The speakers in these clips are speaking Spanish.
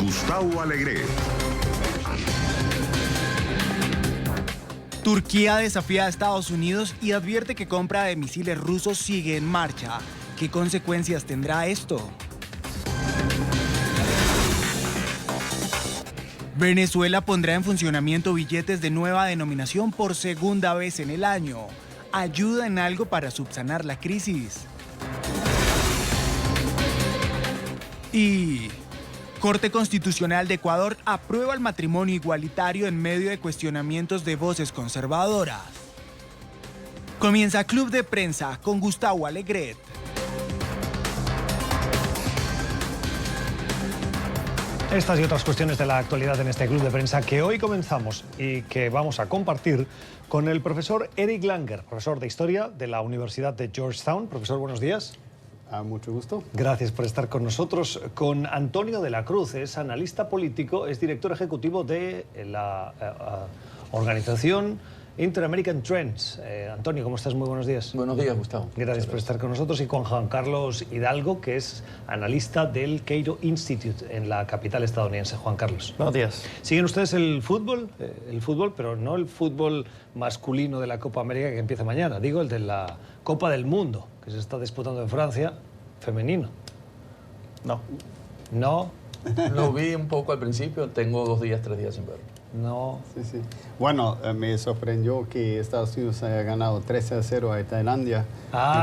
Gustavo Alegret. Turquía desafía a Estados Unidos y advierte que compra de misiles rusos sigue en marcha. ¿Qué consecuencias tendrá esto? Venezuela pondrá en funcionamiento billetes de nueva denominación por segunda vez en el año. ¿Ayuda en algo para subsanar la crisis? Y Corte Constitucional de Ecuador aprueba el matrimonio igualitario en medio de cuestionamientos de voces conservadoras. Comienza Club de Prensa con Gustavo Alegret. Estas y otras cuestiones de la actualidad en este Club de Prensa que hoy comenzamos y que vamos a compartir con el profesor Eric Langer, profesor de Historia de la Universidad de Georgetown. Profesor, buenos días. Mucho gusto. Gracias por estar con nosotros. Con Antonio de la Cruz, es analista político, es director ejecutivo de la organización Inter-American Trends. Antonio, ¿cómo estás? Muy buenos días. Buenos días, Gustavo. Gracias por estar con nosotros. Y con Juan Carlos Hidalgo, que es analista del Cato Institute en la capital estadounidense. Juan Carlos. Buenos días. ¿Siguen ustedes el fútbol, pero no el fútbol masculino de la Copa América que empieza mañana? Digo, el de la Copa del Mundo, que se está disputando en Francia, femenino. No. No. Lo vi un poco al principio, tengo 2 días, 3 días sin verlo. No. Sí. Bueno, me sorprendió que Estados Unidos haya ganado 13-0 a Tailandia.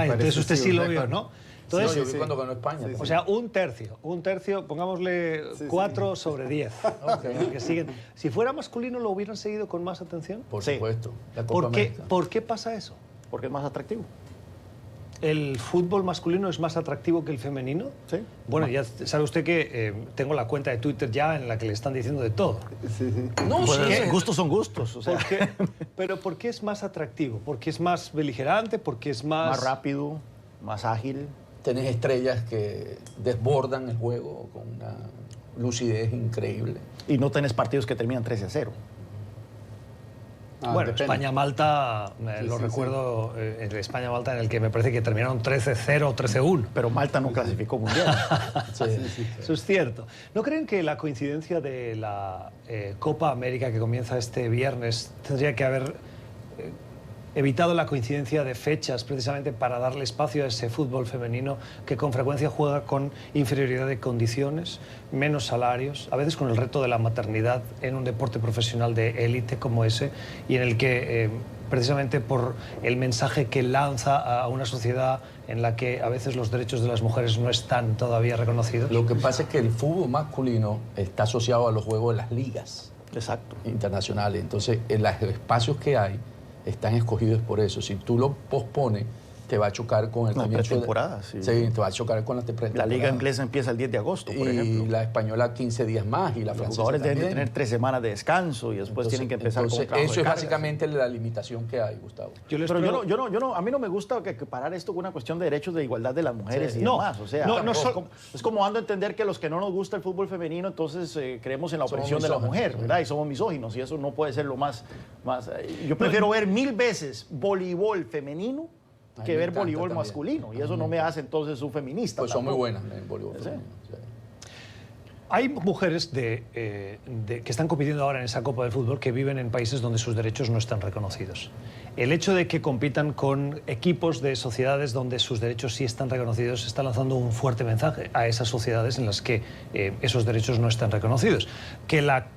Entonces usted sí lo vio, ¿no? Entonces, sí, yo vi cuando ganó España. O sea, un tercio, pongámosle 4 sobre 10. Okay. Que siguen. Si fuera masculino, ¿lo hubieran seguido con más atención? Por Sí. supuesto. La Copa América. ¿Por qué pasa eso? Porque es más atractivo. ¿El fútbol masculino es más atractivo que el femenino? Sí. Bueno, ya sabe usted que tengo la cuenta de Twitter ya en la que le están diciendo de todo. Sí. No, Pues sí. gustos son gustos. O sea, Pero ¿por qué es más atractivo? ¿Porque es más beligerante? ¿Porque es más rápido, más ágil. Tenés estrellas que desbordan el juego con una lucidez increíble. Y no tenés partidos que terminan 13-0. Bueno, Depende. España-Malta, lo recuerdo, el España-Malta en el que me parece que terminaron 13-0 o 13-1. Pero Malta no clasificó mundial. Sí. Eso es cierto. ¿No creen que la coincidencia de la Copa América que comienza este viernes tendría que haber evitado la coincidencia de fechas precisamente para darle espacio a ese fútbol femenino que con frecuencia juega con inferioridad de condiciones, menos salarios, a veces con el reto de la maternidad en un deporte profesional de élite como ese, y en el que precisamente por el mensaje que lanza a una sociedad en la que a veces los derechos de las mujeres no están todavía reconocidos? Lo que pasa es que el fútbol masculino está asociado a los juegos de las ligas Exacto. internacionales. Entonces, los espacios que hay están escogidos por eso. Si tú lo pospones, te va a chocar con el comienzo pretemporada, sí. Sí, te va a chocar con la pretemporada. La liga inglesa empieza el 10 de agosto, por ejemplo. Y la española 15 días más, y la Los francesa jugadores deben de también. tener 3 semanas de descanso y después tienen que empezar con un trabajo Eso de es carga, básicamente la limitación que hay, Gustavo. Yo a mí no me gusta que parar esto con una cuestión de derechos de igualdad de las mujeres Sí. y No, demás. O sea, no, es como dando a entender que los que no nos gusta el fútbol femenino, entonces creemos en la Somos opresión de la misóginos. mujer, ¿verdad? Y somos misóginos y eso no puede ser lo más yo prefiero ver 1000 veces voleibol femenino A mí que me ver encanta voleibol también. masculino. Y A eso mí no me me hace entonces un feminista. Pues son muy tampoco. buenas en el voleibol Sí. femenino, sí. Hay mujeres que están compitiendo ahora en esa Copa del Fútbol que viven en países donde sus derechos no están reconocidos. El hecho de que compitan con equipos de sociedades donde sus derechos sí están reconocidos está lanzando un fuerte mensaje a esas sociedades en las que esos derechos no están reconocidos. Que la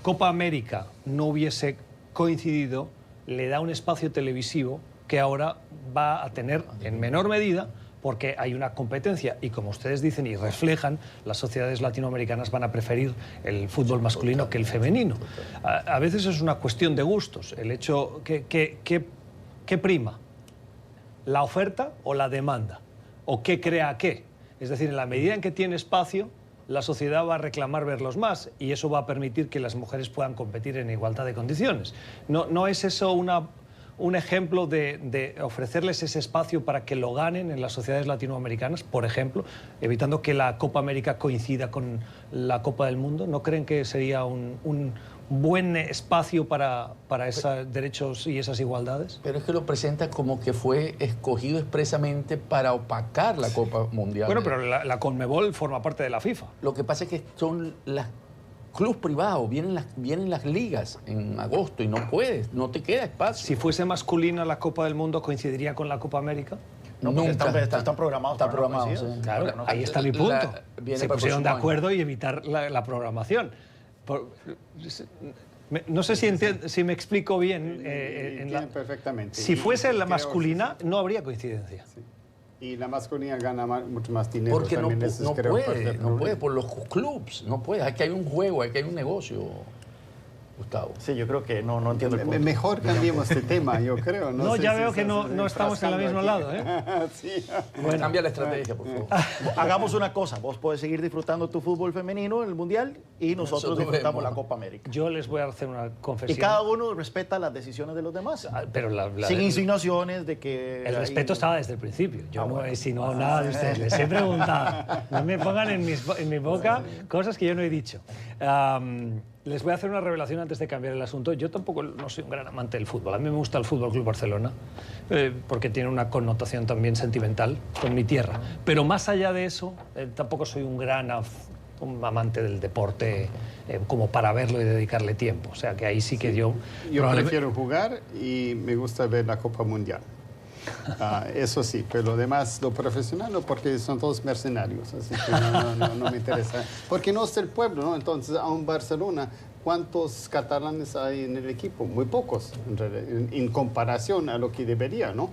Copa América no hubiese coincidido le da un espacio televisivo que ahora va a tener en menor medida, porque hay una competencia y, como ustedes dicen y reflejan, las sociedades latinoamericanas van a preferir el fútbol masculino que el femenino. A veces es una cuestión de gustos, el hecho que prima, la oferta o la demanda, o qué crea qué. Es decir, en la medida en que tiene espacio, la sociedad va a reclamar verlos más y eso va a permitir que las mujeres puedan competir en igualdad de condiciones. ¿No es eso un ejemplo de ofrecerles ese espacio para que lo ganen en las sociedades latinoamericanas, por ejemplo, evitando que la Copa América coincida con la Copa del Mundo? ¿No creen que sería un buen espacio para esos derechos y esas igualdades? Pero es que lo presenta como que fue escogido expresamente para opacar la Copa Mundial. Bueno, pero la Conmebol forma parte de la FIFA. Lo que pasa es que son los clubes privados, vienen las ligas en agosto y no puedes, no te queda espacio. Si fuese masculina la Copa del Mundo, ¿coincidiría con la Copa América? No, porque están programados. Está para no programado, coincidir. sí. Claro, No, ahí está mi punto. viene Se para el pusieron de próximo acuerdo y evitar la programación. No sé si me explico bien. Entienden perfectamente. Si Y fuese la creo- masculina, no habría coincidencia. Sí. Y la masculina gana mucho más dinero. Porque no, también ese es, no creo, parte puede, del no puede, problema. por los clubs, no puede. Aquí hay un juego, aquí hay un negocio, Gustavo. Sí, yo creo que no entiendo el punto. Mejor cambiemos de tema, yo creo. No, sé ya si veo que estás no estamos en el mismo enfrascando lado, aquí. Sí. Bueno. Cambia la estrategia, por favor. Hagamos una cosa, vos podés seguir disfrutando tu fútbol femenino en el Mundial y nosotros disfrutamos vemos. la Copa América. Yo les voy a hacer una confesión. Y cada uno respeta las decisiones de los demás. Pero Sin insinuaciones de que... el hay- respeto estaba desde el principio. Yo no he bueno. insinuado nada de ustedes. Les he preguntado. No me pongan en mi boca cosas que yo no he dicho. Les voy a hacer una revelación antes de cambiar el asunto. Yo tampoco no soy un gran amante del fútbol. A mí me gusta el Fútbol Club Barcelona porque tiene una connotación también sentimental con mi tierra. Pero más allá de eso, tampoco soy un gran un amante del deporte como para verlo y dedicarle tiempo. O sea que ahí sí que yo... Yo probablemente- prefiero jugar y me gusta ver la Copa Mundial. Eso sí, pero lo demás, lo profesional, no, porque son todos mercenarios, así que no me interesa. Porque no es el pueblo, ¿no? Entonces, a un Barcelona, ¿cuántos catalanes hay en el equipo? Muy pocos, en realidad, en comparación a lo que debería, ¿no?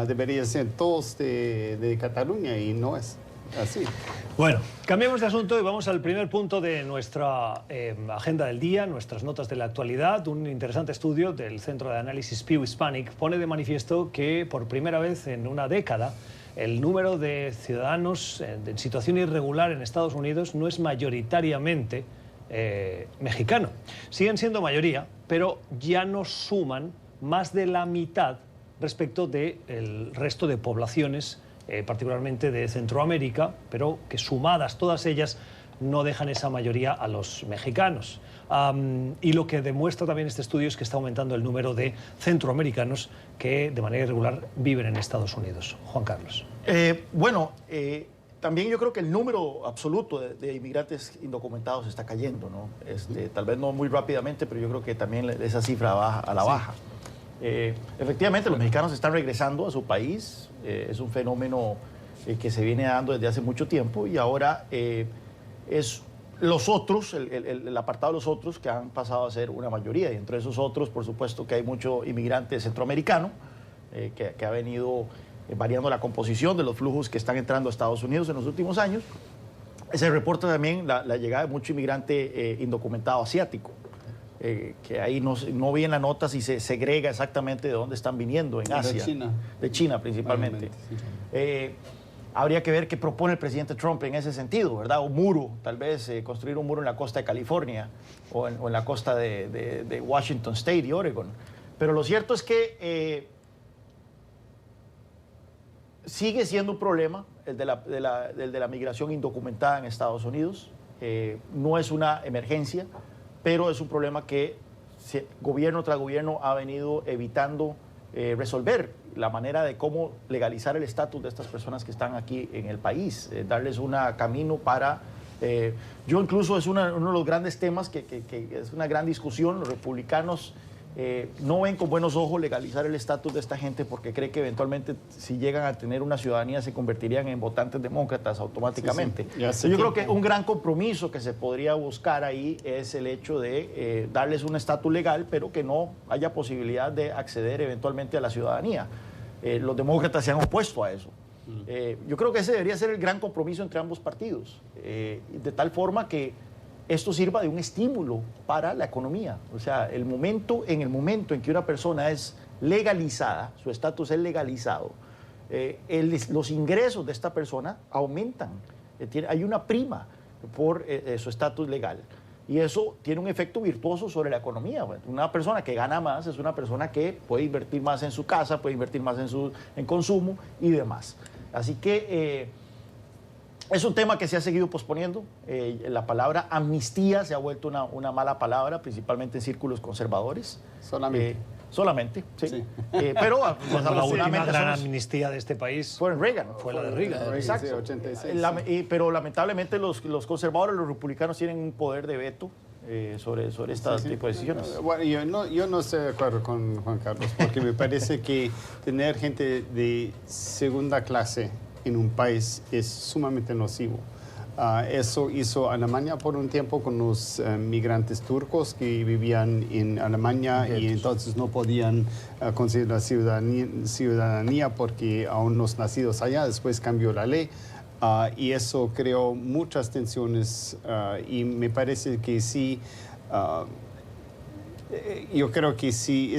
Debería ser todos de Cataluña y no es así. Bueno, cambiamos de asunto y vamos al primer punto de nuestra agenda del día, nuestras notas de la actualidad. Un interesante estudio del Centro de Análisis Pew Hispanic pone de manifiesto que por primera vez en una década el número de ciudadanos en situación irregular en Estados Unidos no es mayoritariamente mexicano. Siguen siendo mayoría, pero ya no suman más de la mitad respecto del resto de poblaciones particularmente de Centroamérica, pero que sumadas todas ellas no dejan esa mayoría a los mexicanos. Y lo que demuestra también este estudio es que está aumentando el número de centroamericanos que de manera irregular viven en Estados Unidos. Juan Carlos. También yo creo que el número absoluto de inmigrantes indocumentados está cayendo, ¿no? Tal vez no muy rápidamente, pero yo creo que también esa cifra va a la baja. Efectivamente, los mexicanos están regresando a su país. Es un fenómeno que se viene dando desde hace mucho tiempo y ahora es los otros, el apartado de los otros que han pasado a ser una mayoría. Y entre esos otros, por supuesto, que hay mucho inmigrante centroamericano que ha venido variando la composición de los flujos que están entrando a Estados Unidos en los últimos años. Se reporta también la llegada de mucho inmigrante indocumentado asiático. Que ahí no vi en la nota si se segrega exactamente de dónde están viniendo en Asia. De China. De China principalmente. Habría que ver qué propone el presidente Trump en ese sentido, ¿verdad? Un muro, tal vez construir un muro en la costa de California o en la costa de Washington State y Oregon. Pero lo cierto es que sigue siendo un problema el de la migración indocumentada en Estados Unidos. No es una emergencia, pero es un problema que gobierno tras gobierno ha venido evitando resolver la manera de cómo legalizar el estatus de estas personas que están aquí en el país, darles un camino para... yo incluso es uno de los grandes temas que es una gran discusión. Los republicanos no ven con buenos ojos legalizar el estatus de esta gente porque cree que eventualmente si llegan a tener una ciudadanía se convertirían en votantes demócratas automáticamente. Sí. Yo creo que un gran compromiso que se podría buscar ahí es el hecho de darles un estatus legal, pero que no haya posibilidad de acceder eventualmente a la ciudadanía. Los demócratas se han opuesto a eso. Yo creo que ese debería ser el gran compromiso entre ambos partidos, de tal forma que esto sirva de un estímulo para la economía. O sea, en el momento en que una persona es legalizada, su estatus es legalizado, los ingresos de esta persona aumentan. Hay una prima por su estatus legal. Y eso tiene un efecto virtuoso sobre la economía. Una persona que gana más es una persona que puede invertir más en su casa, puede invertir más en consumo y demás. Así que Es un tema que se ha seguido posponiendo. La palabra amnistía se ha vuelto una mala palabra, principalmente en círculos conservadores. Solamente. Solamente, sí. Sí. Pero Cuando la última desafortunadamente gran amnistía de este país fue en Reagan. fue la de Reagan. Exacto. Sí, 86. Pero lamentablemente los conservadores, los republicanos tienen un poder de veto sobre este tipo de decisiones. Bueno, yo no estoy de acuerdo con Juan Carlos, porque me parece que tener gente de segunda clase en un país es sumamente nocivo. Eso hizo Alemania por un tiempo con los migrantes turcos que vivían en Alemania y entonces no podían conseguir la ciudadanía porque aún los nacidos allá, después cambió la ley. Y eso creó muchas tensiones y me parece que sí, yo creo que si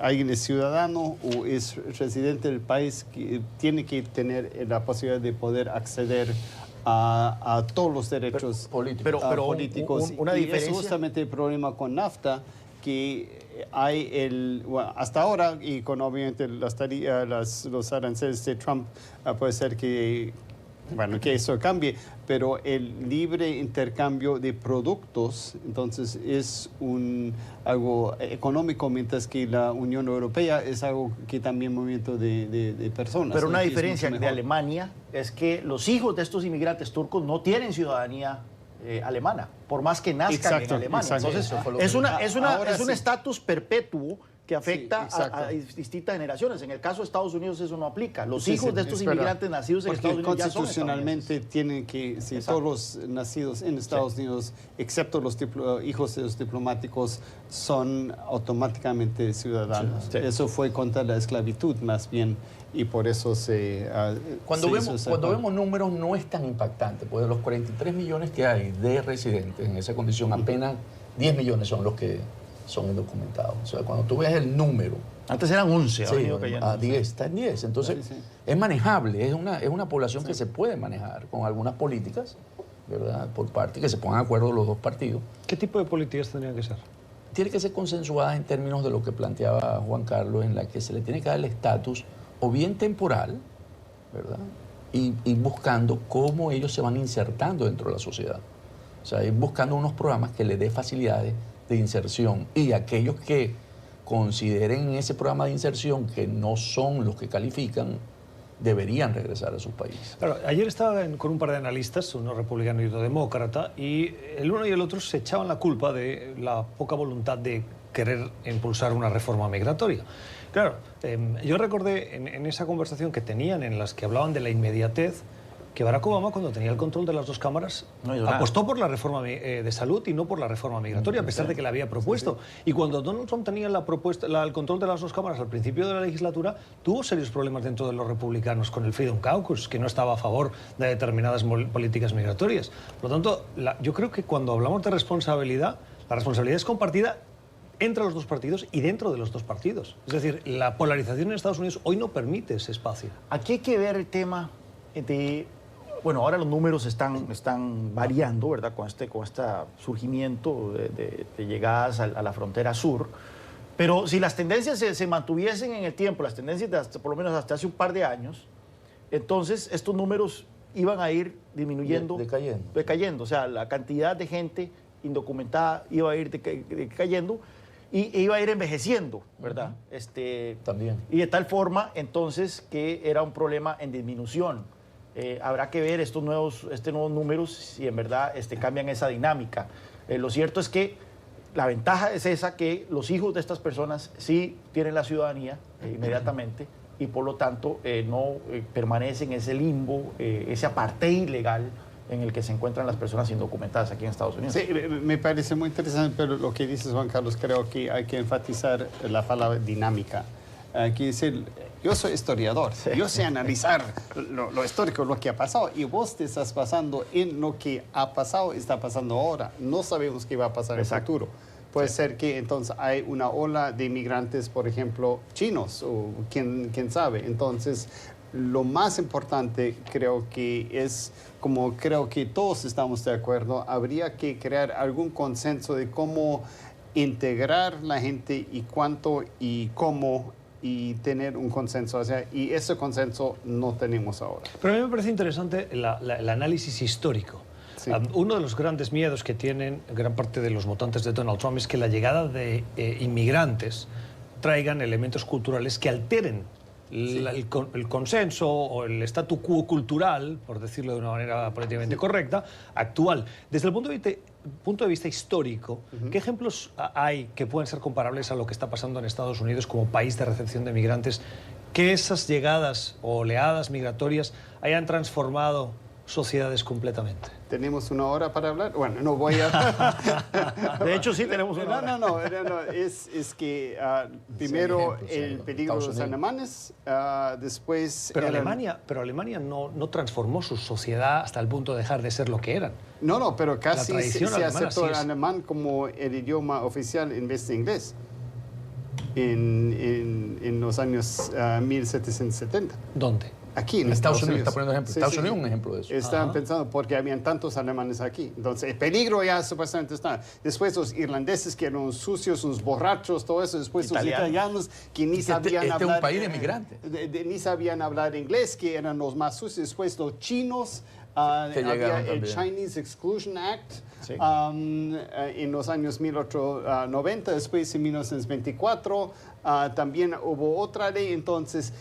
alguien es ciudadano o es residente del país, que tiene que tener la posibilidad de poder acceder a todos los derechos políticos. Pero políticos. una y diferencia. es justamente el problema con NAFTA, que hay hasta ahora, y con obviamente los aranceles de Trump, puede ser que eso cambie, pero el libre intercambio de productos, entonces es algo económico, mientras que la Unión Europea es algo que también movimiento de personas. Pero una que es diferencia mucho de mejor. Alemania es que los hijos de estos inmigrantes turcos no tienen ciudadanía alemana, por más que nazcan Exacto, en Alemania. exacto. Entonces, Eso fue lo es que- Ahora un sí. estatus perpetuo que afecta exacto. a distintas generaciones. En el caso de Estados Unidos eso no aplica. Los Sí, hijos sí, de estos es verdad. inmigrantes nacidos en Porque Estados Unidos ya son constitucionalmente tienen que, si Exacto. todos los nacidos en Estados Unidos, excepto los hijos de los diplomáticos, son automáticamente ciudadanos. Sí. Eso fue contra la esclavitud más bien y por eso Cuando, se hizo vemos, esa cuando norma. vemos números no es tan impactante, porque de los 43 millones que hay de residentes en esa condición, apenas 10 millones son los que son indocumentados. O sea, cuando tú ves el número, Antes eran 11, ha sí, venido cayendo. a 10, está en 10. Entonces, Sí, sí. es manejable, es una población que se puede manejar con algunas políticas, ¿verdad? Por parte, que se pongan de acuerdo los dos partidos. ¿Qué tipo de políticas tendrían que ser? Tiene que ser consensuada en términos de lo que planteaba Juan Carlos, en la que se le tiene que dar el estatus o bien temporal, ¿verdad? Y buscando cómo ellos se van insertando dentro de la sociedad. O sea, ir buscando unos programas que les dé facilidades de inserción y aquellos que consideren en ese programa de inserción que no son los que califican, deberían regresar a sus países. Claro, ayer estaba con un par de analistas, uno republicano y otro demócrata, y el uno y el otro se echaban la culpa de la poca voluntad de querer impulsar una reforma migratoria. Claro, yo recordé en esa conversación que tenían en las que hablaban de la inmediatez, que Barack Obama, cuando tenía el control de las dos cámaras, No hizo nada. apostó por la reforma de salud y no por la reforma migratoria, a pesar de que la había propuesto. Y cuando Donald Trump tenía el control de las dos cámaras al principio de la legislatura, tuvo serios problemas dentro de los republicanos con el Freedom Caucus, que no estaba a favor de determinadas políticas migratorias. Por lo tanto, yo creo que cuando hablamos de responsabilidad, la responsabilidad es compartida entre los dos partidos y dentro de los dos partidos. Es decir, la polarización en Estados Unidos hoy no permite ese espacio. Aquí hay que ver el tema de... Bueno, ahora los números están variando, ¿verdad? Con este surgimiento de llegadas a la frontera sur. Pero si las tendencias se mantuviesen en el tiempo, las tendencias por lo menos hasta hace un par de años, entonces estos números iban a ir disminuyendo. Decayendo. O sea, la cantidad de gente indocumentada iba a ir decayendo y iba a ir envejeciendo, ¿verdad? También. Y de tal forma, entonces, que era un problema en disminución. Habrá que ver estos nuevos números si en verdad cambian esa dinámica. Lo cierto es que la ventaja es esa, que los hijos de estas personas sí tienen la ciudadanía inmediatamente y por lo tanto no permanecen en ese limbo, ese apartheid legal en el que se encuentran las personas indocumentadas aquí en Estados Unidos. Sí, me parece muy interesante, pero lo que dices, Juan Carlos, creo que hay que enfatizar la palabra dinámica. Hay que decir, yo soy historiador, yo sé analizar lo histórico, lo que ha pasado, y vos te estás basando en lo que ha pasado, está pasando ahora. No sabemos qué va a pasar en el futuro. Puede ser que entonces hay una ola de inmigrantes, por ejemplo, chinos, o quién sabe. Entonces, lo más importante creo que es, como creo que todos estamos de acuerdo, habría que crear algún consenso de cómo integrar la gente y cuánto y cómo y tener un consenso. O sea, y ese consenso no tenemos ahora. Pero a mí me parece interesante el análisis histórico. Sí. Uno de los grandes miedos que tienen gran parte de los votantes de Donald Trump es que la llegada de inmigrantes traigan elementos culturales que alteren el consenso o el statu quo cultural, por decirlo de una manera políticamente correcta, actual. Desde el punto de vista histórico, ¿qué ejemplos hay que pueden ser comparables a lo que está pasando en Estados Unidos como país de recepción de migrantes? Que esas llegadas o oleadas migratorias hayan transformado sociedades completamente. ¿Tenemos una hora para hablar? Bueno, no voy a... De hecho, sí tenemos una hora. No. Es que primero ejemplos, el peligro de los alemanes, después... Pero Alemania no transformó su sociedad hasta el punto de dejar de ser lo que eran. No, pero casi La se tradición alemana aceptó sí el es. alemán como el idioma oficial en vez de inglés en los años 1770. ¿Dónde? Aquí en Estados Unidos Unidos. está poniendo ejemplo. Estados Unidos es un ejemplo de eso. Estaban pensando porque habían tantos alemanes aquí. Entonces, el peligro ya supuestamente está. Después los irlandeses que eran sucios, unos borrachos, todo eso. Después los italianos que ni sabían hablar... es un país de migrantes. Ni sabían hablar inglés, que eran los más sucios. Después los chinos... Que llegaron había el también. Chinese Exclusion Act Sí. en los años 1890, después en 1924 también hubo otra ley. Entonces,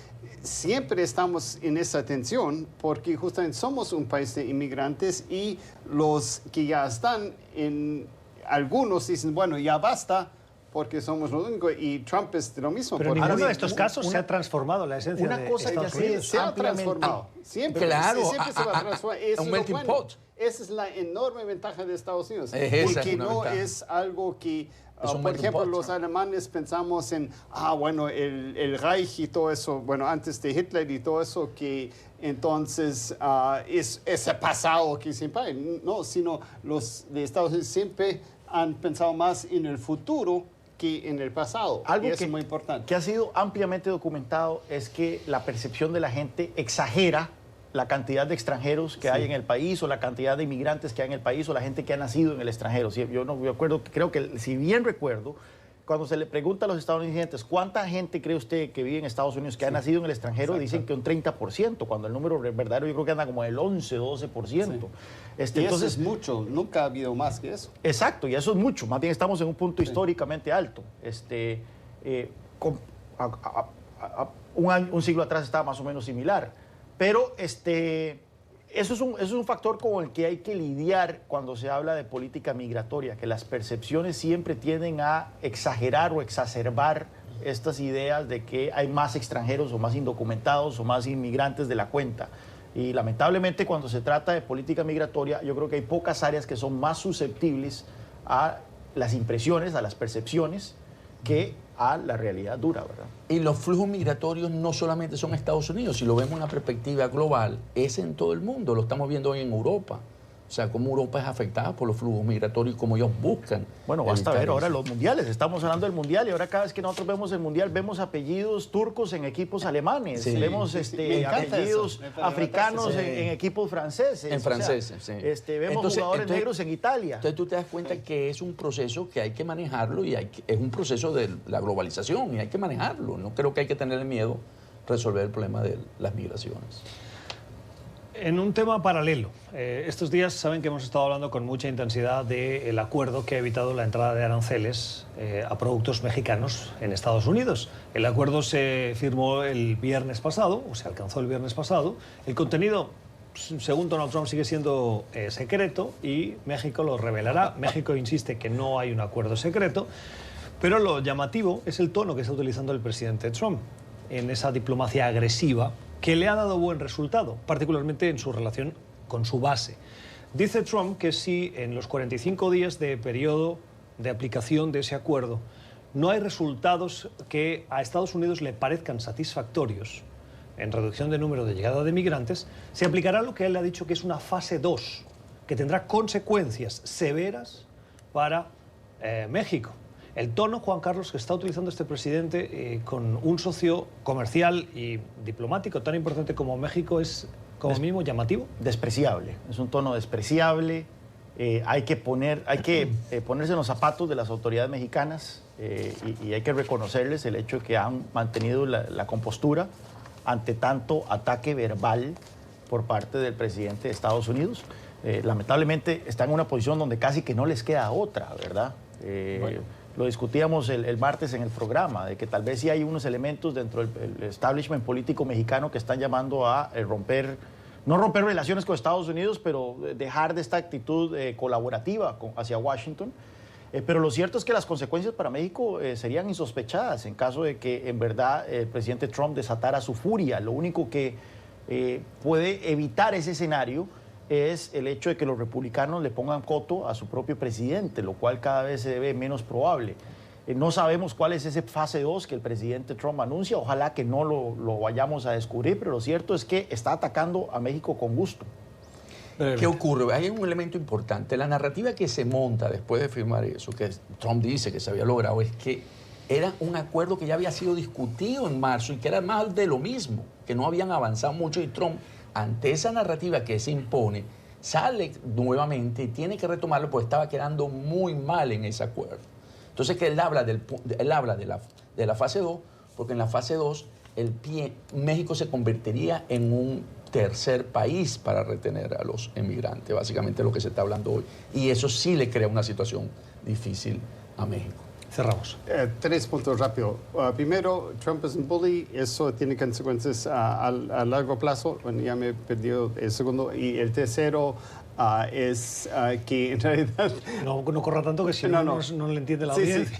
siempre estamos en esa tensión porque justamente somos un país de inmigrantes y los que ya están algunos dicen, bueno, ya basta, porque somos los únicos, y Trump es de lo mismo. Pero en porque- ninguno de estos casos se ha transformado la esencia una de cosa que Estados ha sido- Unidos. Se ha ampliamente- transformado. Siempre, Claro, siempre se va a transformar. Eso un es lo melting bueno. pot. Esa es la enorme ventaja de Estados Unidos. Esa Porque es una no ventaja. es algo que, Es un por melting ejemplo, pot. los alemanes pensamos en, bueno, el Reich y todo eso, bueno, antes de Hitler y todo eso, que entonces es ese pasado que siempre hay. No, sino los de Estados Unidos siempre han pensado más en el futuro que en el pasado. Algo y eso que, es muy importante. que ha sido ampliamente documentado es que la percepción de la gente exagera la cantidad de extranjeros que hay en el país o la cantidad de inmigrantes que hay en el país o la gente que ha nacido en el extranjero. Sí, yo no me acuerdo, creo que si bien recuerdo, cuando se le pregunta a los estadounidenses cuánta gente cree usted que vive en Estados Unidos que ha nacido en el extranjero, dicen que un 30%, cuando el número verdadero yo creo que anda como el 11, 12%. Y eso Entonces, es mucho, nunca ha habido más que eso. exacto, y eso es mucho. Más bien estamos en un punto históricamente alto. Un siglo atrás estaba más o menos similar. Pero eso es un factor con el que hay que lidiar cuando se habla de política migratoria, que las percepciones siempre tienden a exagerar o exacerbar estas ideas de que hay más extranjeros o más indocumentados o más inmigrantes de la cuenta. Y lamentablemente cuando se trata de política migratoria, yo creo que hay pocas áreas que son más susceptibles a las impresiones, a las percepciones, que a la realidad dura, ¿verdad? Y los flujos migratorios no solamente son Estados Unidos, si lo vemos en una perspectiva global, es en todo el mundo, lo estamos viendo hoy en Europa. O sea, cómo Europa es afectada por los flujos migratorios y cómo ellos buscan. Bueno, basta evitar ver ahora eso. los mundiales. Estamos hablando del mundial y ahora cada vez que nosotros vemos el mundial vemos apellidos turcos en equipos alemanes, Sí. vemos Me encanta apellidos eso. Me africanos Sí. en equipos franceses. En franceses, sí. Vemos Entonces- jugadores negros en Italia. Entonces tú te das cuenta que es un proceso que hay que manejarlo y es un proceso de la globalización y hay que manejarlo. No creo que hay que tener miedo a resolver el problema de las migraciones. En un tema paralelo, estos días saben que hemos estado hablando con mucha intensidad del acuerdo que ha evitado la entrada de aranceles a productos mexicanos en Estados Unidos. El acuerdo se firmó el viernes pasado, o se alcanzó el viernes pasado. El contenido, según Donald Trump, sigue siendo secreto y México lo revelará. México insiste que no hay un acuerdo secreto, pero lo llamativo es el tono que está utilizando el presidente Trump en esa diplomacia agresiva que le ha dado buen resultado, particularmente en su relación con su base. Dice Trump que si en los 45 días de periodo de aplicación de ese acuerdo no hay resultados que a Estados Unidos le parezcan satisfactorios en reducción de número de llegada de migrantes, se aplicará lo que él ha dicho que es una fase 2, que tendrá consecuencias severas para México. El tono, Juan Carlos, que está utilizando este presidente con un socio comercial y diplomático tan importante como México es, como mínimo, llamativo. Despreciable. Es un tono despreciable, Hay que ponerse en los zapatos de las autoridades mexicanas y hay que reconocerles el hecho de que han mantenido la compostura ante tanto ataque verbal por parte del presidente de Estados Unidos. Lamentablemente están en una posición donde casi que no les queda otra, ¿verdad? Lo discutíamos el martes en el programa, de que tal vez sí hay unos elementos dentro del establishment político mexicano que están llamando a no romper relaciones con Estados Unidos, pero dejar de esta actitud colaborativa hacia Washington. Pero lo cierto es que las consecuencias para México serían insospechadas en caso de que en verdad el presidente Trump desatara su furia. Lo único que puede evitar ese escenario es el hecho de que los republicanos le pongan coto a su propio presidente, lo cual cada vez se ve menos probable. No sabemos cuál es ese fase 2 que el presidente Trump anuncia, ojalá que no lo vayamos a descubrir, pero lo cierto es que está atacando a México con gusto. ¿Qué ocurre? Hay un elemento importante. La narrativa que se monta después de firmar eso, que Trump dice que se había logrado, es que era un acuerdo que ya había sido discutido en marzo y que era más de lo mismo, que no habían avanzado mucho y Trump, ante esa narrativa que se impone, sale nuevamente y tiene que retomarlo porque estaba quedando muy mal en ese acuerdo. Entonces que él habla de la fase 2, porque en la fase 2 México se convertiría en un tercer país para retener a los emigrantes, básicamente lo que se está hablando hoy. Y eso sí le crea una situación difícil a México. Cerramos. 3 puntos rápido. Primero, Trump es un bully, eso tiene consecuencias a largo plazo. Bueno, ya me he perdido el segundo. Y el tercero es que en realidad... No corra tanto que si no le entiende la audiencia.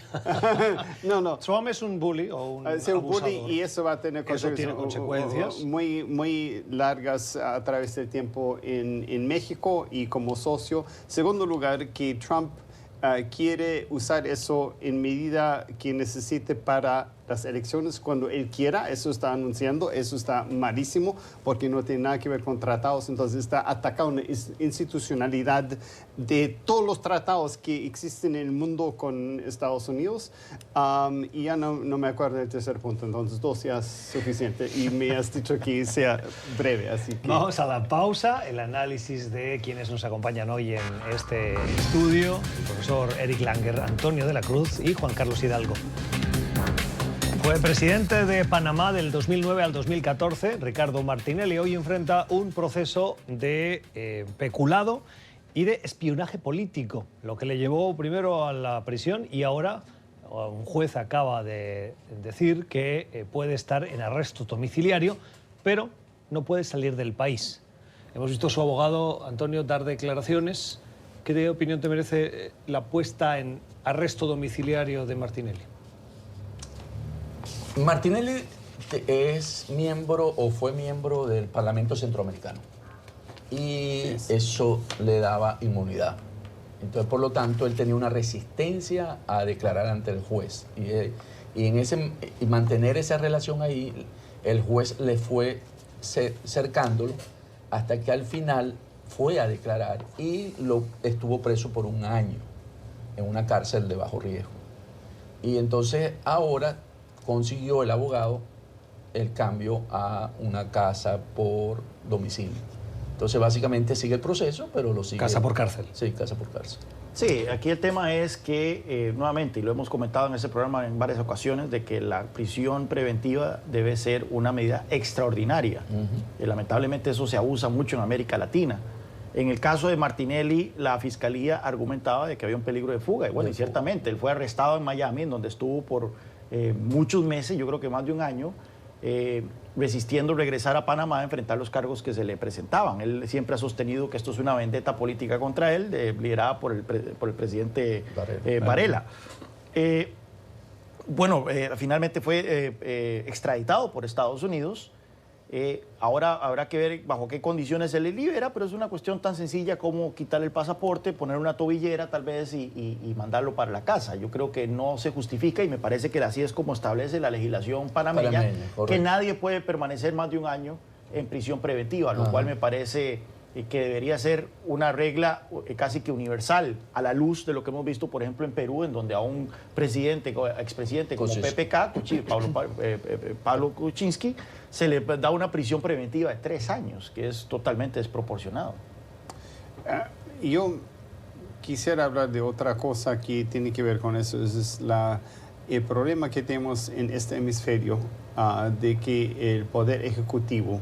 Sí. No. Trump es un bully o un un bully abusador. Y eso va a tener consecuencias muy largas a través del tiempo en México y como socio. Segundo lugar, que Trump quiere usar eso en medida que necesite para las elecciones cuando él quiera. Eso está anunciando, eso está malísimo porque no tiene nada que ver con tratados. Entonces está atacando la institucionalidad de todos los tratados que existen en el mundo con Estados Unidos. Y ya no me acuerdo del tercer punto, entonces 2 ya es suficiente y me has dicho que sea breve, así que... Vamos a la pausa, el análisis de quienes nos acompañan hoy en este estudio, el profesor Eric Langer, Antonio de la Cruz y Juan Carlos Hidalgo. Fue presidente de Panamá del 2009 al 2014, Ricardo Martinelli. Hoy enfrenta un proceso de peculado y de espionaje político, lo que le llevó primero a la prisión y ahora un juez acaba de decir que puede estar en arresto domiciliario, pero no puede salir del país. Hemos visto a su abogado, Antonio, dar declaraciones. ¿Qué opinión te merece la puesta en arresto domiciliario de Martinelli? Martinelli es miembro o fue miembro del Parlamento Centroamericano y eso le daba inmunidad. Entonces, por lo tanto, él tenía una resistencia a declarar ante el juez y mantener esa relación ahí, el juez le fue cercándolo hasta que al final fue a declarar y estuvo preso por 1 año en una cárcel de bajo riesgo. Y entonces ahora consiguió el abogado el cambio a una casa por domicilio. Entonces, básicamente sigue el proceso, pero lo sigue... Casa por cárcel. Sí, casa por cárcel. Sí, aquí el tema es que, nuevamente, y lo hemos comentado en ese programa en varias ocasiones, de que la prisión preventiva debe ser una medida extraordinaria. Lamentablemente eso se abusa mucho en América Latina. En el caso de Martinelli, la fiscalía argumentaba de que había un peligro de fuga. Y bueno, y ciertamente, él fue arrestado en Miami, en donde estuvo por muchos meses, yo creo que más de 1 año, resistiendo regresar a Panamá a enfrentar los cargos que se le presentaban. Él siempre ha sostenido que esto es una vendetta política contra él, liderada por el presidente Varela. Finalmente fue extraditado por Estados Unidos. Ahora habrá que ver bajo qué condiciones se le libera, pero es una cuestión tan sencilla como quitarle el pasaporte, poner una tobillera tal vez y mandarlo para la casa. Yo creo que no se justifica y me parece que así es como establece la legislación panameña, que nadie puede permanecer más de 1 año en prisión preventiva, lo cual me parece que debería ser una regla casi que universal, a la luz de lo que hemos visto, por ejemplo, en Perú, en donde a un expresidente como PPK, Pablo Kuczynski, se le da una prisión preventiva de 3 años, que es totalmente desproporcionado. Yo quisiera hablar de otra cosa que tiene que ver con eso. Es el problema que tenemos en este hemisferio de que el poder ejecutivo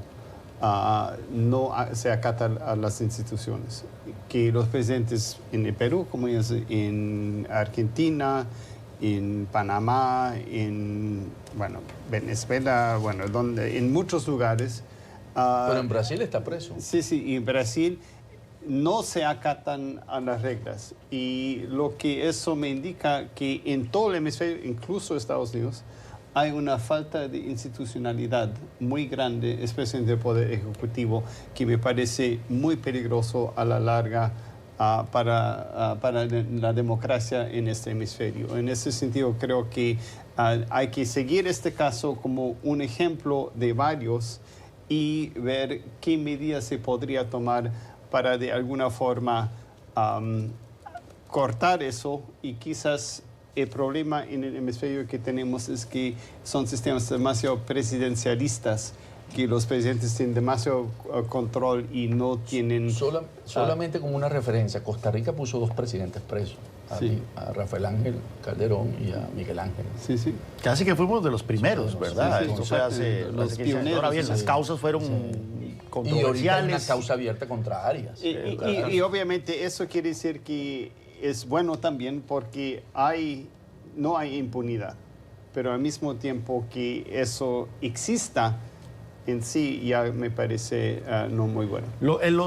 no se acata a las instituciones. Que los presidentes en el Perú, como en Argentina, en Panamá, en Venezuela, en muchos lugares. Pero en Brasil está preso. Sí, y en Brasil no se acatan a las reglas. Y lo que eso me indica que en todo el hemisferio, incluso Estados Unidos, hay una falta de institucionalidad muy grande, especialmente del poder ejecutivo, que me parece muy peligroso a la larga para la democracia en este hemisferio. En ese sentido, creo que hay que seguir este caso como un ejemplo de varios y ver qué medidas se podría tomar para de alguna forma cortar eso. Y quizás el problema en el hemisferio que tenemos es que son sistemas demasiado presidencialistas, que los presidentes tienen demasiado control y no tienen... Solamente como una referencia, Costa Rica puso 2 presidentes presos, a Rafael Ángel Calderón y a Miguel Ángel. Sí. Casi que fuimos de los primeros, ¿verdad? Sí, Esto fue hace los hace 15 años. pioneros. Ahora bien, las causas fueron Y ahorita hay una controversiales. causa abierta contra Arias. Y obviamente eso quiere decir que es bueno también porque no hay impunidad, pero al mismo tiempo que eso exista en sí ya me parece no muy bueno.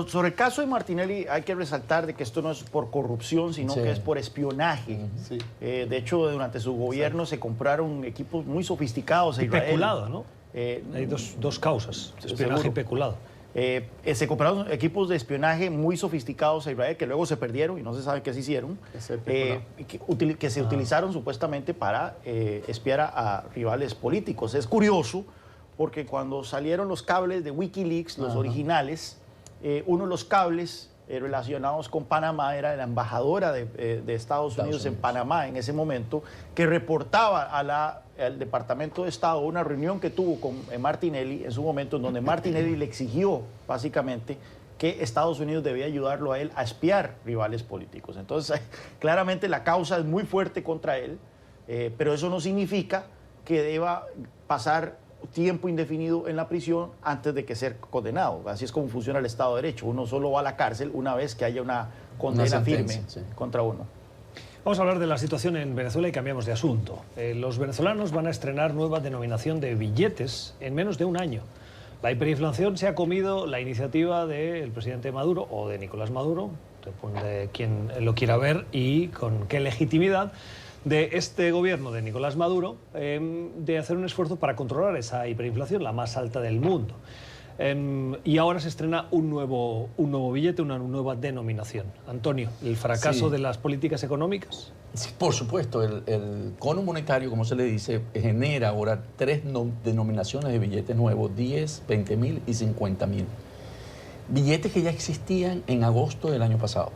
Sobre el caso de Martinelli hay que resaltar de que esto no es por corrupción, sino que es por espionaje. Sí. De hecho, durante su gobierno se compraron equipos muy sofisticados a Y Israel. peculado, ¿no? Hay dos causas, espionaje y peculado. Se compraron equipos de espionaje muy sofisticados a Israel que luego se perdieron y no se sabe qué se hicieron, que se utilizaron supuestamente para espiar a rivales políticos. Es curioso porque cuando salieron los cables de Wikileaks, los originales, uno de los cables relacionados con Panamá era de la embajadora de Estados Unidos en Panamá en ese momento, que reportaba al Departamento de Estado una reunión que tuvo con Martinelli en su momento, en donde Martinelli le exigió básicamente que Estados Unidos debía ayudarlo a él a espiar rivales políticos. Entonces, claramente la causa es muy fuerte contra él, pero eso no significa que deba pasar tiempo indefinido en la prisión antes de que ser condenado. Así es como funciona el Estado de Derecho. Uno solo va a la cárcel una vez que haya una condena firme contra uno. Vamos a hablar de la situación en Venezuela y cambiamos de asunto. Los venezolanos van a estrenar nueva denominación de billetes en menos de un año. La hiperinflación se ha comido la iniciativa del presidente Maduro o de Nicolás Maduro, depende de quien lo quiera ver y con qué legitimidad, de este gobierno de Nicolás Maduro de hacer un esfuerzo para controlar esa hiperinflación, la más alta del mundo. Y ahora se estrena un nuevo billete, una nueva denominación. Antonio, ¿el fracaso de las políticas económicas? Sí, por supuesto, el cono monetario, como se le dice, genera ahora 3 denominaciones de billetes nuevos, 10, 20 mil y 50 mil. Billetes que ya existían en agosto del año pasado.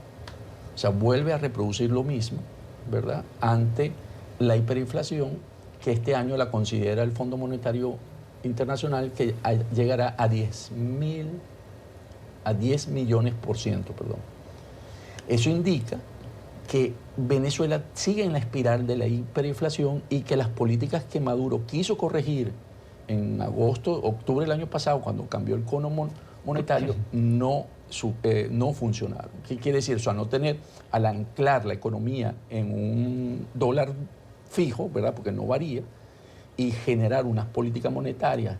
O sea, vuelve a reproducir lo mismo, ¿verdad?, ante la hiperinflación que este año la considera el Fondo Monetario Internacional, que llegará a 10 millones%. Eso indica que Venezuela sigue en la espiral de la hiperinflación y que las políticas que Maduro quiso corregir en octubre del año pasado, cuando cambió el cono monetario, no funcionaron. ¿Qué quiere decir eso? Al anclar la economía en un dólar fijo, ¿verdad?, porque no varía, y generar unas políticas monetarias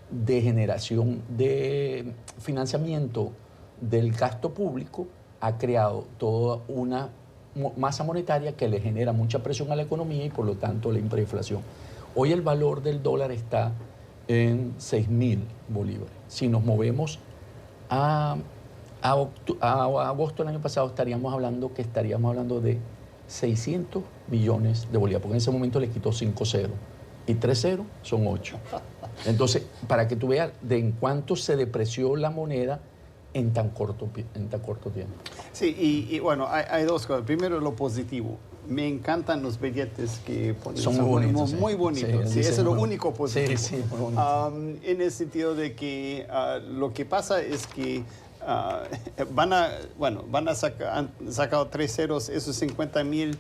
de generación de financiamiento del gasto público, ha creado toda una masa monetaria que le genera mucha presión a la economía y por lo tanto la hiperinflación. Hoy el valor del dólar está en 6.000 bolívares. Si nos movemos a agosto del año pasado, estaríamos hablando de 600 millones de bolívares, porque en ese momento le quitó 5 ceros. Y 3 ceros son 8. Entonces, para que tú veas de en cuánto se depreció la moneda en tan corto tiempo. Sí, y bueno, hay dos cosas. Primero, lo positivo. Me encantan los billetes que ponen. Son muy bonitos. Muy bonitos. Sí, eso es lo único positivo. Sí, muy bonito. En el sentido de que lo que pasa es que han sacado 3 ceros, esos 50,000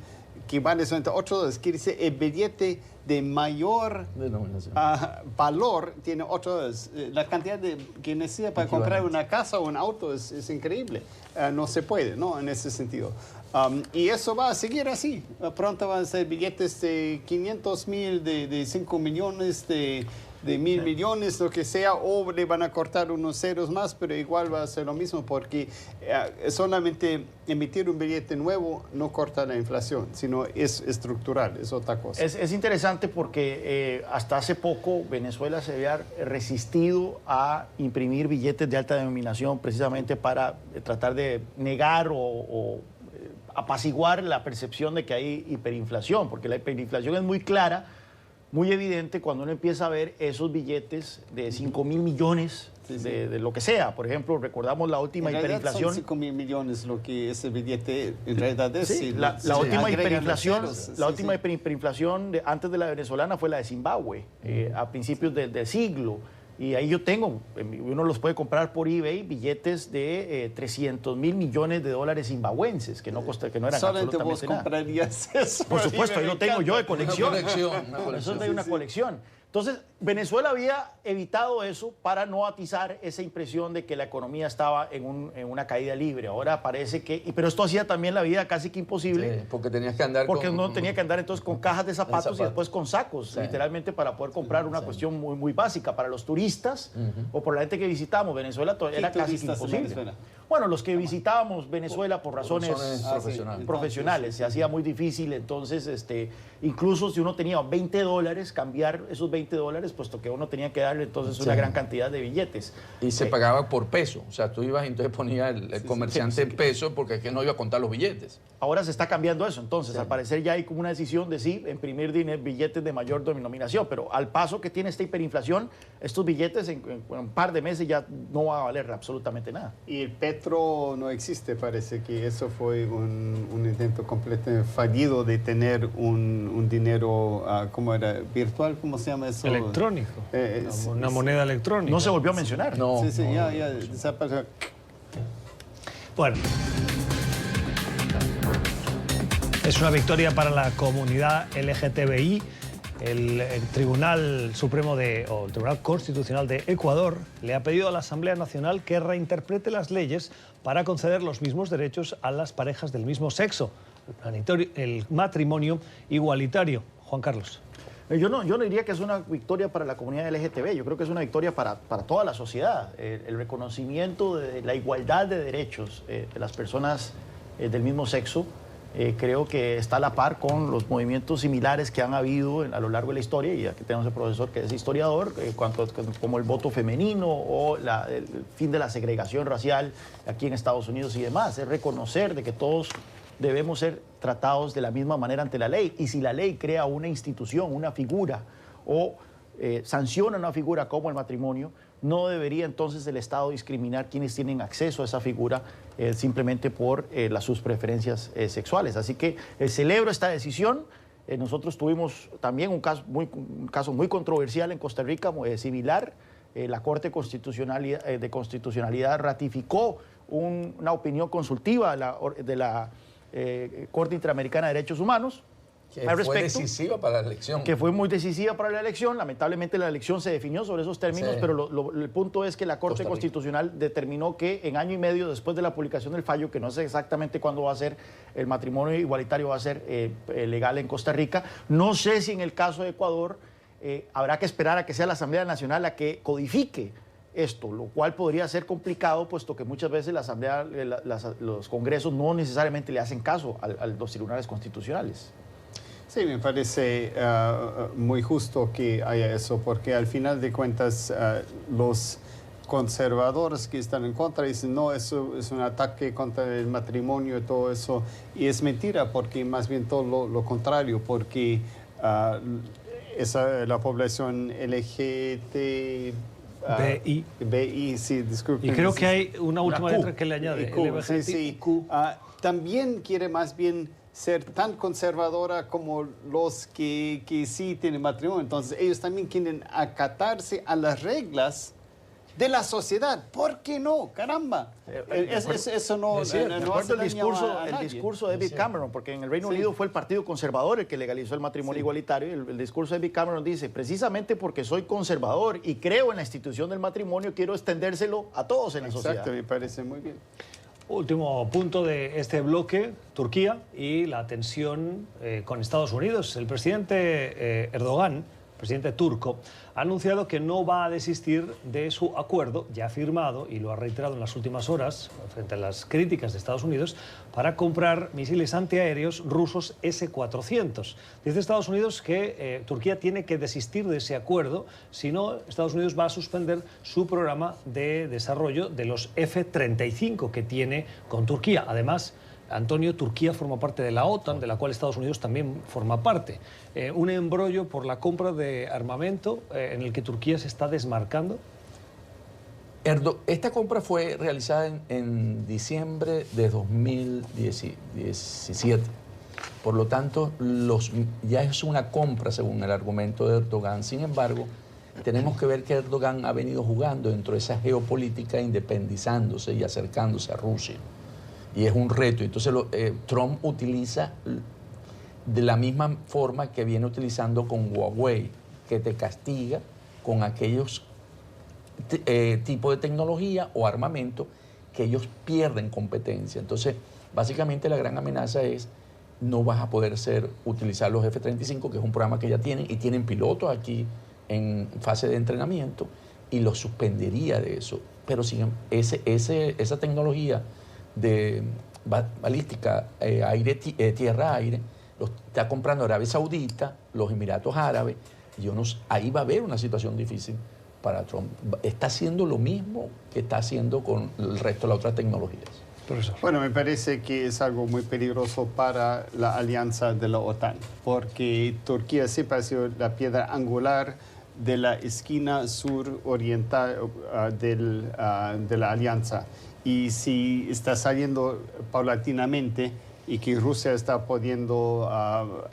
que vale solamente $8, quiere decir el billete de mayor valor tiene $8. La cantidad que necesita para comprar una casa o un auto es increíble. No se puede, ¿no? En ese sentido. Y eso va a seguir así. Pronto van a ser billetes de 500,000, de 5 millones, de 1,000 millones, lo que sea, o le van a cortar unos ceros más, pero igual va a ser lo mismo, porque solamente emitir un billete nuevo no corta la inflación, sino es estructural, es otra cosa. Es interesante porque hasta hace poco Venezuela se había resistido a imprimir billetes de alta denominación precisamente para tratar de negar o apaciguar la percepción de que hay hiperinflación, porque la hiperinflación es muy clara, muy evidente cuando uno empieza a ver esos billetes de 5,000 millones de lo que sea. Por ejemplo, recordamos la última hiperinflación. Son 5,000 millones lo que ese billete en realidad es. Sí, la última hiperinflación, hiperinflación antes de la venezolana fue la de Zimbabue, a principios del siglo. Y ahí yo tengo, uno los puede comprar por eBay, billetes de 300,000 millones de dólares zimbabuenses, que no eran solamente absolutamente vos comprarías eso. Por supuesto, ahí lo tengo yo de colección. Eso es una colección. Entonces, Venezuela había evitado eso para no atizar esa impresión de que la economía estaba en una caída libre. Ahora parece que... Pero esto hacía también la vida casi que imposible. Sí, porque tenías que andar uno tenía que andar entonces con cajas de zapatos y después con sacos, sí, literalmente para poder comprar una cuestión muy, muy básica. Para los turistas o por la gente que visitamos Venezuela era casi que imposible. Bueno, los que visitábamos Venezuela por razones profesionales, se hacía muy difícil. Entonces, incluso si uno tenía $20, cambiar esos $20, puesto que uno tenía que darle entonces una gran cantidad de billetes. Y se pagaba por peso. O sea, tú ibas y entonces ponía el comerciante en peso porque es que no iba a contar los billetes. Ahora se está cambiando eso. Entonces, al parecer ya hay como una decisión de sí, imprimir billetes de mayor denominación. Pero al paso que tiene esta hiperinflación, estos billetes en un par de meses ya no va a valer absolutamente nada. Y el petro no existe, parece que eso fue un intento completamente fallido de tener un dinero, ¿cómo era? ¿Virtual? ¿Cómo se llama eso? Electrónico. Una moneda electrónica. No se volvió a mencionar. No. Sí, ya desapareció. Bueno. Es una victoria para la comunidad LGTBI. El Tribunal Supremo o el Tribunal Constitucional de Ecuador le ha pedido a la Asamblea Nacional que reinterprete las leyes para conceder los mismos derechos a las parejas del mismo sexo, el matrimonio igualitario. Juan Carlos. Yo no diría que es una victoria para la comunidad LGTB, yo creo que es una victoria para toda la sociedad. El reconocimiento de la igualdad de derechos de las personas del mismo sexo creo que está a la par con los movimientos similares que han habido a lo largo de la historia, y aquí tenemos el profesor que es historiador, como el voto femenino o el fin de la segregación racial aquí en Estados Unidos y demás. Es reconocer de que todos debemos ser tratados de la misma manera ante la ley, y si la ley crea una institución, una figura o sanciona una figura como el matrimonio, no debería entonces el Estado discriminar quienes tienen acceso a esa figura simplemente por sus preferencias sexuales. Así que celebro esta decisión. Nosotros tuvimos también un caso muy controversial en Costa Rica, similar. La Corte de Constitucionalidad ratificó una opinión consultiva de la Corte Interamericana de Derechos Humanos. Que fue decisiva para la elección. Que fue muy decisiva para la elección. Lamentablemente la elección se definió sobre esos términos, pero el punto es que la Corte Constitucional determinó que en año y medio después de la publicación del fallo, que no sé exactamente cuándo va a ser, el matrimonio igualitario va a ser legal en Costa Rica. No sé si en el caso de Ecuador habrá que esperar a que sea la Asamblea Nacional la que codifique esto, lo cual podría ser complicado, puesto que muchas veces la Asamblea, los congresos no necesariamente le hacen caso a los tribunales constitucionales. Sí, me parece muy justo que haya eso, porque al final de cuentas los conservadores que están en contra dicen, no, eso es un ataque contra el matrimonio y todo eso, y es mentira, porque más bien todo lo contrario, porque la población LGBT... BI, sí, disculpen. Y creo que hay una última letra que le añade. También quiere más bien ser tan conservadora como los que sí tienen matrimonio. Entonces ellos también quieren acatarse a las reglas de la sociedad. ¿Por qué no? Caramba. Eso no, es cierto. no Recuerdo hace daño a el nadie. discurso de David Cameron, porque en el Reino Unido fue el Partido Conservador el que legalizó el matrimonio igualitario. Y el discurso de David Cameron dice, precisamente porque soy conservador y creo en la institución del matrimonio, quiero extendérselo a todos en la sociedad. Exacto, me parece muy bien. Último punto de este bloque, Turquía y la tensión con Estados Unidos. El presidente Erdogan, presidente turco, ha anunciado que no va a desistir de su acuerdo ya firmado, y lo ha reiterado en las últimas horas frente a las críticas de Estados Unidos, para comprar misiles antiaéreos rusos S-400. Dice Estados Unidos que Turquía tiene que desistir de ese acuerdo, si no, Estados Unidos va a suspender su programa de desarrollo de los F-35 que tiene con Turquía. Además, Antonio, Turquía forma parte de la OTAN, de la cual Estados Unidos también forma parte. Un embrollo por la compra de armamento en el que Turquía se está desmarcando. Esta compra fue realizada en diciembre de 2017. Por lo tanto, ya es una compra según el argumento de Erdogan. Sin embargo, tenemos que ver que Erdogan ha venido jugando dentro de esa geopolítica, independizándose y acercándose a Rusia. Y es un reto. Entonces Trump utiliza de la misma forma que viene utilizando con Huawei, que te castiga con aquellos tipos de tecnología o armamento que ellos pierden competencia. Entonces, básicamente la gran amenaza es no vas a poder utilizar los F-35, que es un programa que ya tienen, y tienen pilotos aquí en fase de entrenamiento, y los suspendería de eso. Pero esa tecnología de balística tierra-aire lo está comprando Arabia Saudita, los Emiratos Árabes, y ahí va a haber una situación difícil para Trump. Está haciendo lo mismo que está haciendo con el resto de las otras tecnologías. Profesor. Bueno, me parece que es algo muy peligroso para la alianza de la OTAN, porque Turquía siempre ha sido la piedra angular de la esquina sur-oriental de la alianza. Y si está saliendo paulatinamente y que Rusia está pudiendo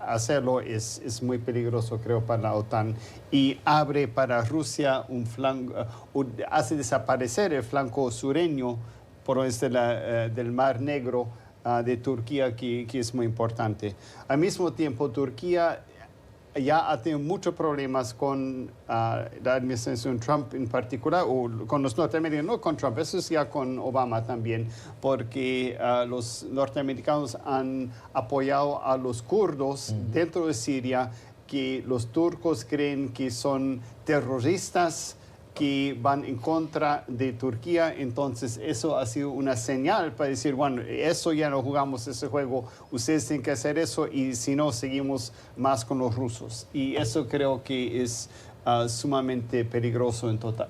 hacerlo, es muy peligroso, creo, para la OTAN. Y abre para Rusia un flanco, hace desaparecer el flanco sureño por oeste del Mar Negro de Turquía, que es muy importante. Al mismo tiempo, Turquía ya ha tenido muchos problemas con la administración Trump en particular, o con los norteamericanos, no con Trump, eso es ya con Obama también, porque los norteamericanos han apoyado a los kurdos dentro de Siria, que los turcos creen que son terroristas que van en contra de Turquía. Entonces eso ha sido una señal para decir, bueno, eso ya no jugamos ese juego, ustedes tienen que hacer eso, y si no, seguimos más con los rusos. Y eso creo que es sumamente peligroso en total.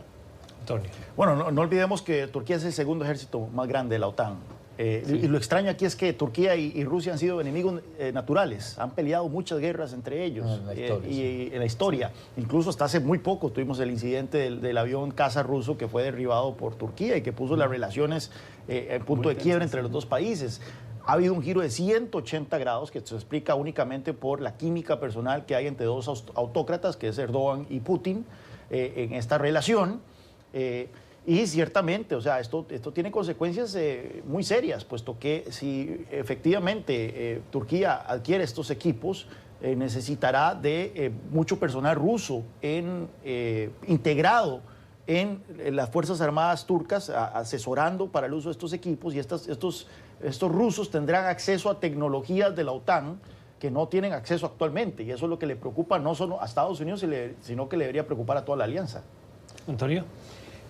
Antonio. Bueno, no olvidemos que Turquía es el segundo ejército más grande de la OTAN. Y lo extraño aquí es que Turquía y Rusia han sido enemigos naturales, han peleado muchas guerras entre ellos en la historia. Incluso hasta hace muy poco tuvimos el incidente del avión caza ruso que fue derribado por Turquía y que puso las relaciones en punto de quiebra entre los dos países. Ha habido un giro de 180 grados que se explica únicamente por la química personal que hay entre dos autócratas, que es Erdogan y Putin, en esta relación. Y ciertamente, o sea, esto tiene consecuencias muy serias, puesto que si efectivamente Turquía adquiere estos equipos, necesitará de mucho personal ruso integrado en las Fuerzas Armadas turcas, asesorando para el uso de estos equipos, y estos rusos tendrán acceso a tecnologías de la OTAN que no tienen acceso actualmente, y eso es lo que le preocupa no solo a Estados Unidos, sino que le debería preocupar a toda la alianza. Antonio.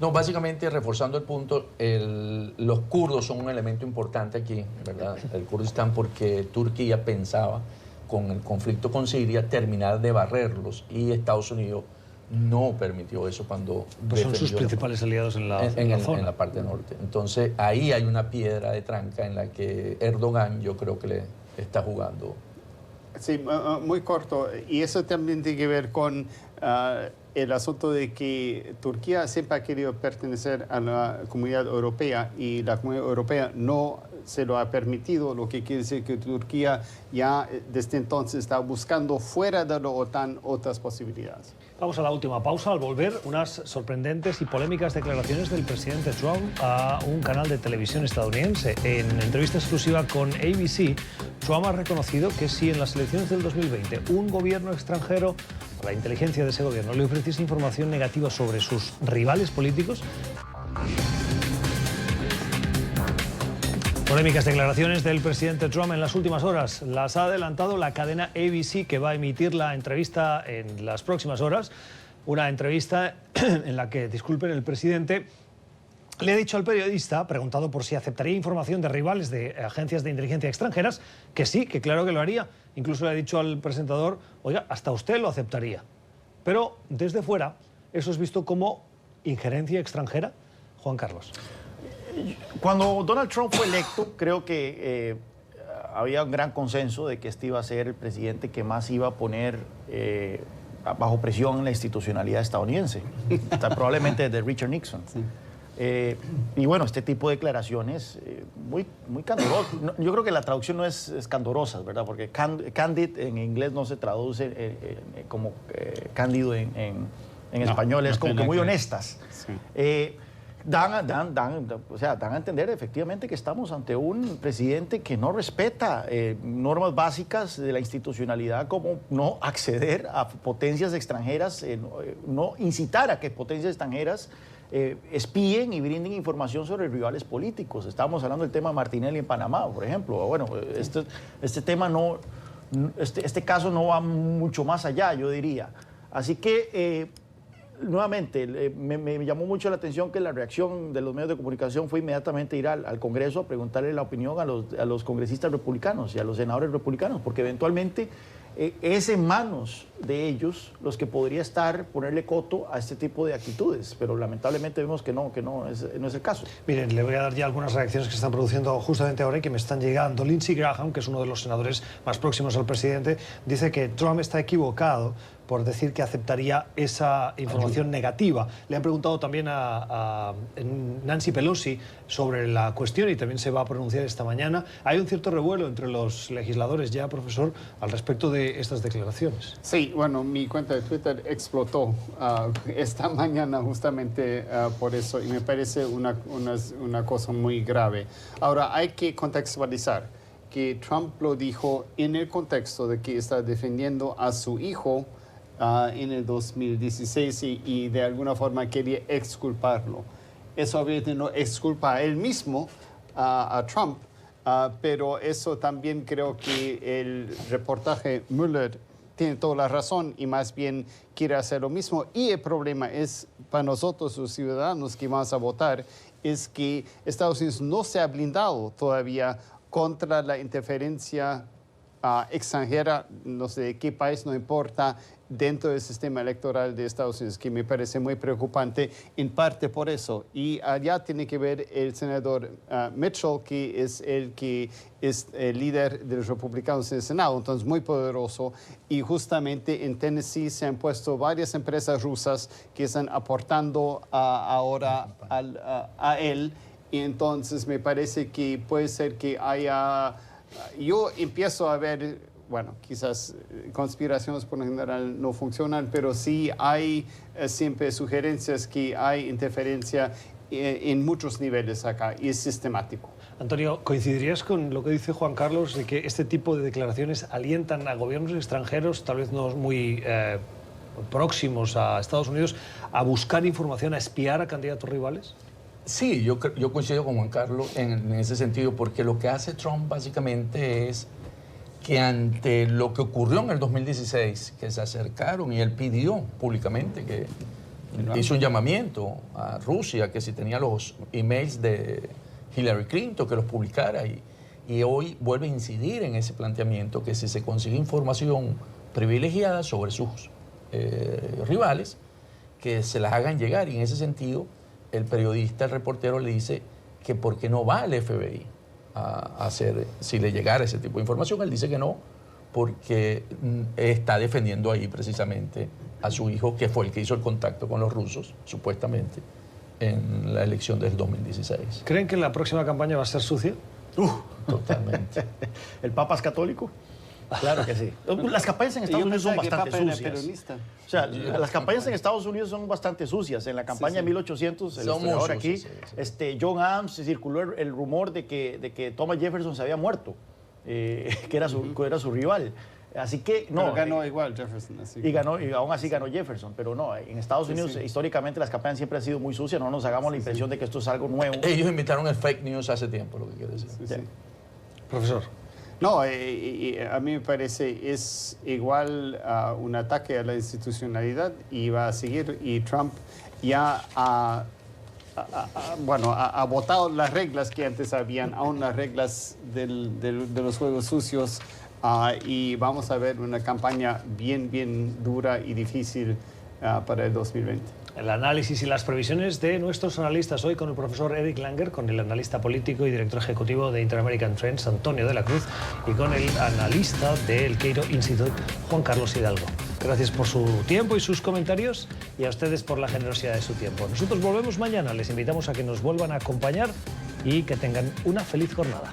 No, básicamente, reforzando el punto, los kurdos son un elemento importante aquí, ¿verdad? El Kurdistán, porque Turquía pensaba, con el conflicto con Siria, terminar de barrerlos, y Estados Unidos no permitió eso cuando Pues son sus principales aliados en la zona. En la parte norte. Entonces, ahí hay una piedra de tranca en la que Erdogan, yo creo que le está jugando. Sí, muy corto. Y eso también tiene que ver con el asunto de que Turquía siempre ha querido pertenecer a la Comunidad Europea y la Comunidad Europea no se lo ha permitido, lo que quiere decir que Turquía ya desde entonces está buscando fuera de la OTAN otras posibilidades. Vamos a la última pausa. Al volver, unas sorprendentes y polémicas declaraciones del presidente Trump a un canal de televisión estadounidense. En entrevista exclusiva con ABC, Trump ha reconocido que si en las elecciones del 2020 un gobierno extranjero, o la inteligencia de ese gobierno, le ofreciese información negativa sobre sus rivales políticos. Polémicas declaraciones del presidente Trump en las últimas horas. Las ha adelantado la cadena ABC, que va a emitir la entrevista en las próximas horas. Una entrevista en la que, disculpen, el presidente le ha dicho al periodista, preguntado por si aceptaría información de rivales de agencias de inteligencia extranjeras, que sí, que claro que lo haría. Incluso le ha dicho al presentador, oiga, hasta usted lo aceptaría. Pero desde fuera, eso es visto como injerencia extranjera. Juan Carlos. Cuando Donald Trump fue electo, creo que había un gran consenso de que este iba a ser el presidente que más iba a poner bajo presión la institucionalidad estadounidense, probablemente desde Richard Nixon. Sí. Y bueno, este tipo de declaraciones muy candorosas. Yo creo que la traducción no es candorosas, ¿verdad? Porque candid en inglés no se traduce como cándido en español, es como que muy honestas. Sí. Dan a entender efectivamente que estamos ante un presidente que no respeta normas básicas de la institucionalidad, como no acceder a potencias extranjeras, no incitar a que potencias extranjeras espíen y brinden información sobre rivales políticos. Estábamos hablando del tema Martinelli en Panamá, por ejemplo. Bueno, este tema este caso no va mucho más allá, yo diría. Así que nuevamente, me llamó mucho la atención que la reacción de los medios de comunicación fue inmediatamente ir al Congreso a preguntarle la opinión a los congresistas republicanos y a los senadores republicanos, porque eventualmente es en manos de ellos los que podría ponerle coto a este tipo de actitudes, pero lamentablemente vemos que no es el caso. Miren, le voy a dar ya algunas reacciones que se están produciendo justamente ahora y que me están llegando. Lindsey Graham, que es uno de los senadores más próximos al presidente, dice que Trump está equivocado por decir que aceptaría esa información negativa. Le han preguntado también a Nancy Pelosi sobre la cuestión y también se va a pronunciar esta mañana. Hay un cierto revuelo entre los legisladores ya, profesor, al respecto de estas declaraciones. Sí, bueno, mi cuenta de Twitter explotó esta mañana justamente por eso y me parece una cosa muy grave. Ahora, hay que contextualizar que Trump lo dijo en el contexto de que está defendiendo a su hijo en el 2016 y de alguna forma quería exculparlo. Eso obviamente no exculpa a él mismo, a Trump, pero eso también creo que el reportaje Mueller tiene toda la razón y más bien quiere hacer lo mismo. Y el problema es para nosotros, los ciudadanos que vamos a votar, es que Estados Unidos no se ha blindado todavía contra la interferencia extranjera, no sé de qué país, no importa, dentro del sistema electoral de Estados Unidos, que me parece muy preocupante, en parte por eso. Y allá tiene que ver el senador Mitchell, que es el líder de los republicanos en el Senado, entonces muy poderoso. Y justamente en Tennessee se han puesto varias empresas rusas que están aportando ahora a él. Y entonces me parece que puede ser que haya... Yo empiezo a ver, bueno, quizás conspiraciones por lo general no funcionan, pero sí hay siempre sugerencias que hay interferencia en muchos niveles acá y es sistemático. Antonio, ¿coincidirías con lo que dice Juan Carlos de que este tipo de declaraciones alientan a gobiernos extranjeros, tal vez no muy próximos a Estados Unidos, a buscar información, a espiar a candidatos rivales? Sí, yo coincido con Juan Carlos en ese sentido, porque lo que hace Trump básicamente es que ante lo que ocurrió en el 2016, que se acercaron y él pidió públicamente, que hizo un llamamiento a Rusia, que si tenía los emails de Hillary Clinton, que los publicara, y hoy vuelve a incidir en ese planteamiento, que si se consigue información privilegiada sobre sus rivales, que se las hagan llegar, y en ese sentido el periodista, el reportero le dice que por qué no va al FBI a hacer, si le llegara ese tipo de información. Él dice que no, porque está defendiendo ahí precisamente a su hijo, que fue el que hizo el contacto con los rusos, supuestamente, en la elección del 2016. ¿Creen que la próxima campaña va a ser sucia? Totalmente. ¿El Papa es católico? Claro que sí. Las campañas en Estados Unidos son bastante sucias. O sea, las campañas en Estados Unidos son bastante sucias. En la campaña de 1800, el historiador aquí, John Adams, circuló el rumor de que Thomas Jefferson se había muerto, que era su rival. Así que no. Pero ganó igual Jefferson. Así. Y aún así ganó Jefferson. Pero no, en Estados Unidos históricamente las campañas siempre han sido muy sucias. No nos hagamos la impresión de que esto es algo nuevo. Ellos inventaron el fake news hace tiempo, lo que quiere decir. Profesor. No, a mí me parece es igual un ataque a la institucionalidad y va a seguir. Y Trump ya ha votado las reglas que antes habían, aún las reglas de los juegos sucios. Y vamos a ver una campaña bien dura y difícil para el 2020. El análisis y las previsiones de nuestros analistas hoy con el profesor Eric Langer, con el analista político y director ejecutivo de Inter-American Trends, Antonio de la Cruz, y con el analista del Cato Institute, Juan Carlos Hidalgo. Gracias por su tiempo y sus comentarios, y a ustedes por la generosidad de su tiempo. Nosotros volvemos mañana, les invitamos a que nos vuelvan a acompañar y que tengan una feliz jornada.